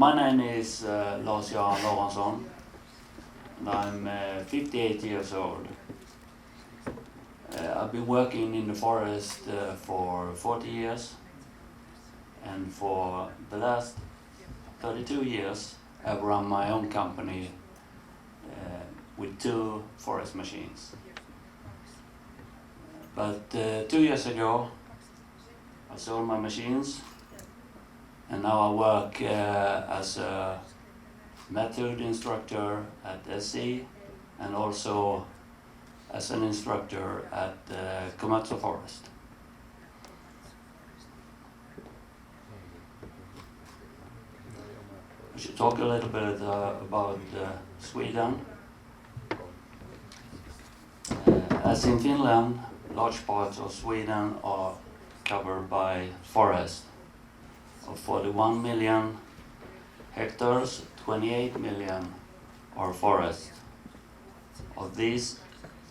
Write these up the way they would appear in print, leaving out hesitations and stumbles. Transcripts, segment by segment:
My name is Lars-Göran Laronsson, and I'm 58 years old. I've been working in the forest for 40 years, and for the last 32 years I've run my own company with 2 forest machines. But 2 years ago I sold my machines, and now I work as a method instructor at SC and also as an instructor at Komatsu Forest. I should talk a little bit about Sweden. As in Finland, large parts of Sweden are covered by forest. Of 41 million hectares, 28 million are forest. Of these,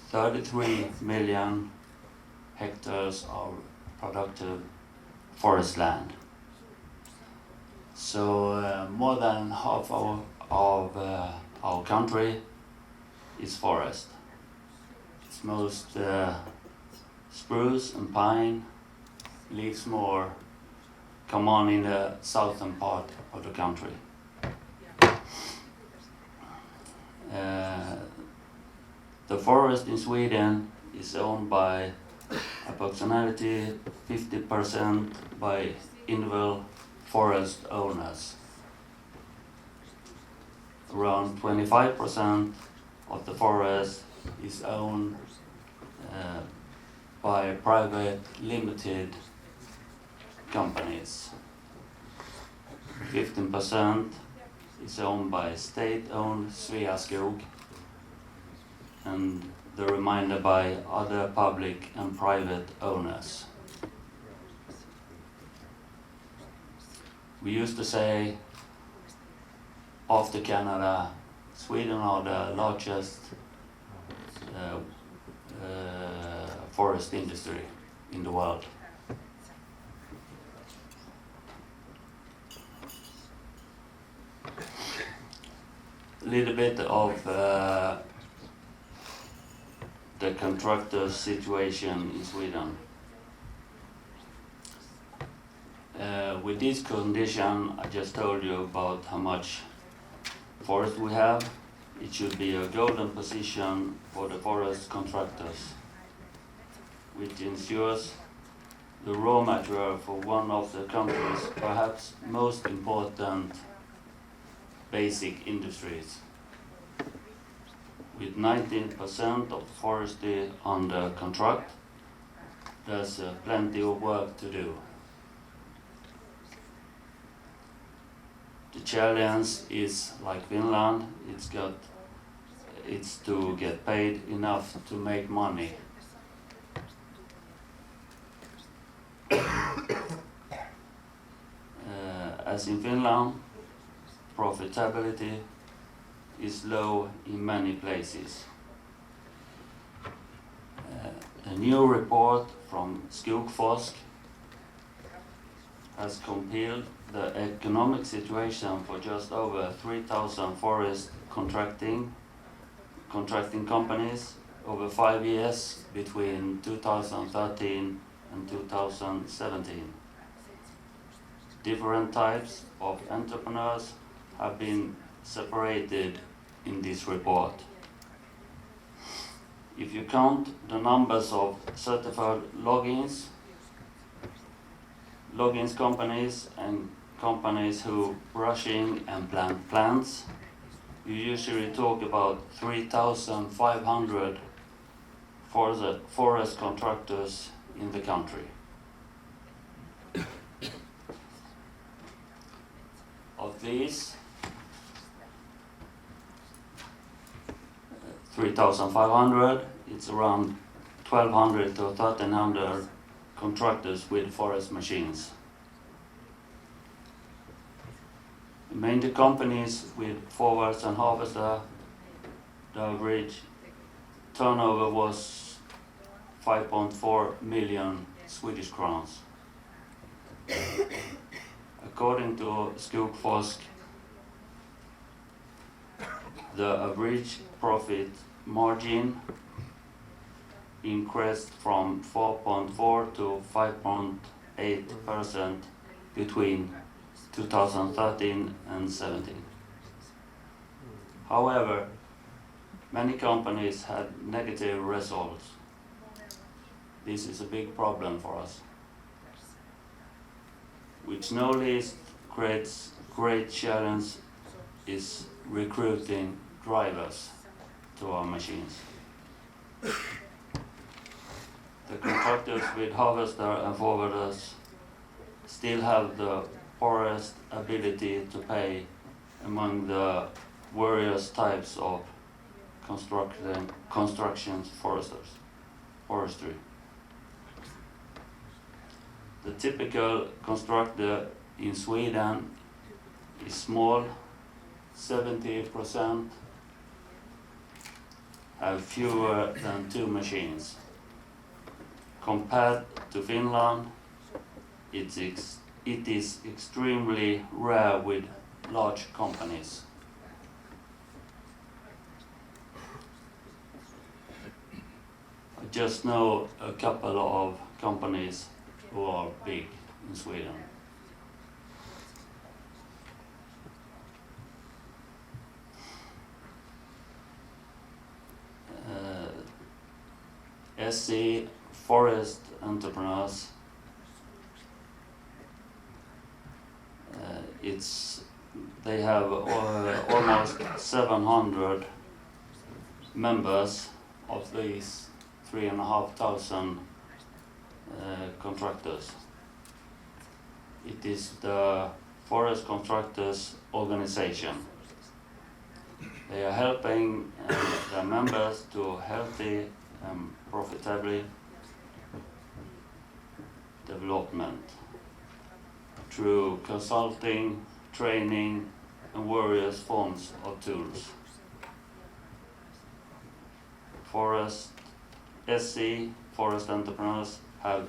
33 million hectares are productive forest land. So more than half of our country is forest. It's most spruce and pine, leaves more come on in the southern part of the country. The forest in Sweden is owned by approximately 50% by individual forest owners. Around 25% of the forest is owned by private limited companies. 15% is owned by state-owned Sveaskog, and the remainder by other public and private owners. We used to say, after Canada, Sweden are the largest forest industry in the world. A little bit of the contractor situation in Sweden. With this condition, I just told you about how much forest we have. It should be a golden position for the forest contractors, which ensures the raw material for one of the country's perhaps most important basic industries. With 19% of forestry under contract, there's plenty of work to do. The challenge is, like Finland, it's to get paid enough to make money. As in Finland, profitability is low in many places. A new report from Skogforsk has compared the economic situation for just over 3,000 forest contracting companies over 5 years between 2013 and 2017. Different types of entrepreneurs have been separated in this report. If you count the numbers of certified loggings companies and companies who brushing and plant plants, you usually talk about 3,500 forest contractors in the country. Of these, 3,500, it's around 1,200 to 1,300 contractors with forest machines. Mainly companies with forwards and harvester, the average turnover was 5.4 million Swedish crowns. According to Skogforsk, The average profit margin increased from 4.4 to 5.8% between 2013 and 17. However, many companies had negative results. This is a big problem for us, which no least creates great challenge is recruiting drivers to our machines. The contractors with harvester and forwarders still have the poorest ability to pay among the various types of construction forestry. The typical constructor in Sweden is small, 70% have fewer than 2 machines. Compared to Finland, it is extremely rare with large companies. I just know a couple of companies who are big in Sweden. SC Forest Entrepreneurs, they have almost 700 members of these 3,500 contractors. It is the forest contractors organization. They are helping their members to healthy and profitably development through consulting, training, and various forms of tools. SC Forest Entrepreneurs have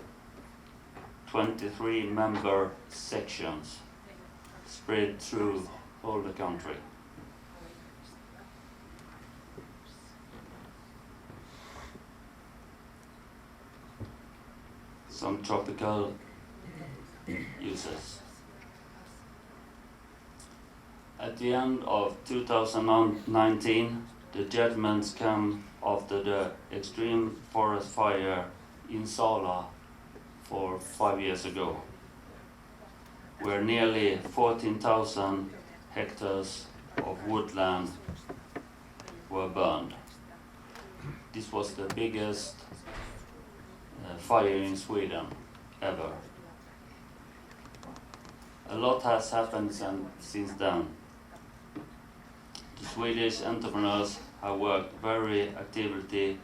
23 member sections spread through all the country. Some topical uses. At the end of 2019, the judgments came after the extreme forest fire in Sala for 5 years ago, where nearly 14,000 hectares of woodland were burned. This was the biggest fire in Sweden ever. A lot has happened since then. The Swedish entrepreneurs have worked very actively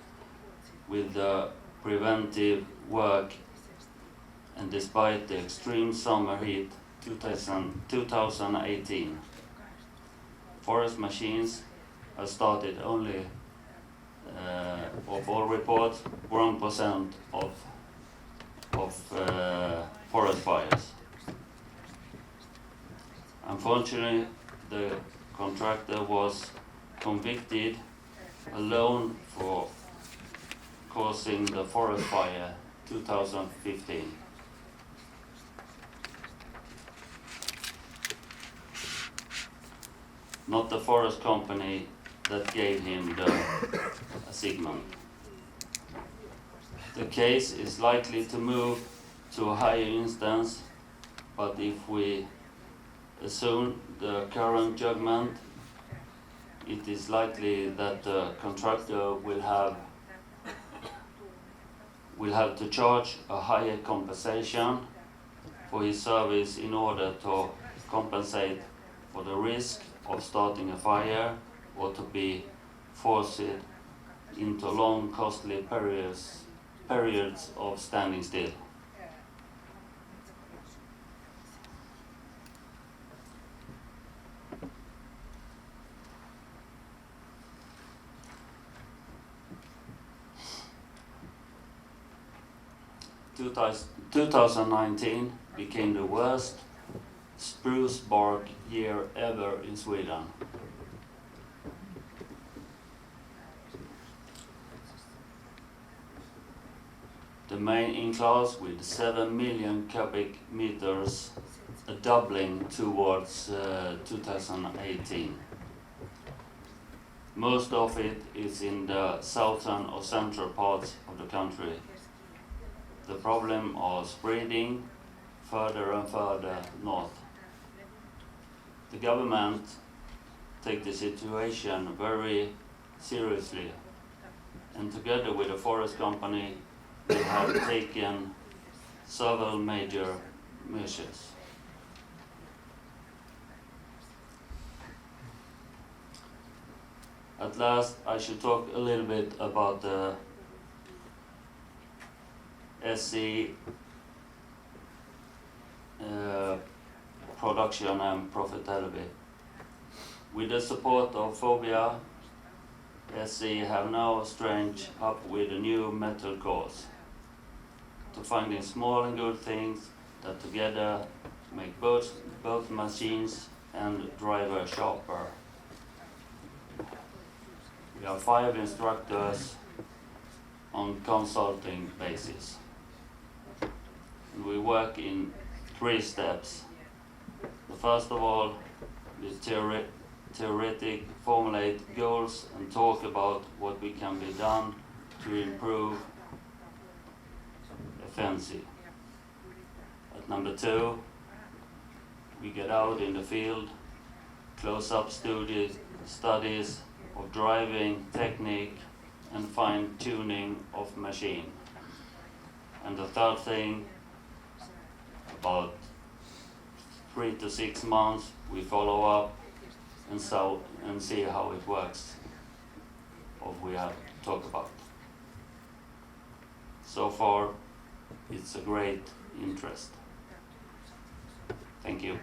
with the preventive work, and despite the extreme summer heat 2018, forest machines have started only of all reports 1% of forest fires. Unfortunately, the contractor was convicted alone for causing the forest fire 2015. Not the forest company that gave him the assignment. The case is likely to move to a higher instance, but if we assume the current judgment, it is likely that the contractor will have to charge a higher compensation for his service in order to compensate for the risk of starting a fire or to be forced into long, costly periods of standing still. In 2019 became the worst spruce bark year ever in Sweden. the main in-class with 7 million cubic meters, a doubling towards 2018. Most of it is in the southern or central parts of the country. The problem are spreading further and further north. The government take the situation very seriously, and together with the forest company, they have taken several major measures. At last, I should talk a little bit about the SC production and profitability. With the support of Fobia, SC have now strengthened up with a new metal course to finding small and good things that together make both machines and driver sharper. We have 5 instructors on consulting basis. And we work in 3 steps. The first of all, we theoretic formulate goals and talk about what we can be done to improve efficiency. At number 2, we get out in the field, close-up studies of driving technique and fine-tuning of machine. And the third thing, about 3 to 6 months, we follow up and see how it works, what we have talked about. So far, it's a great interest. Thank you.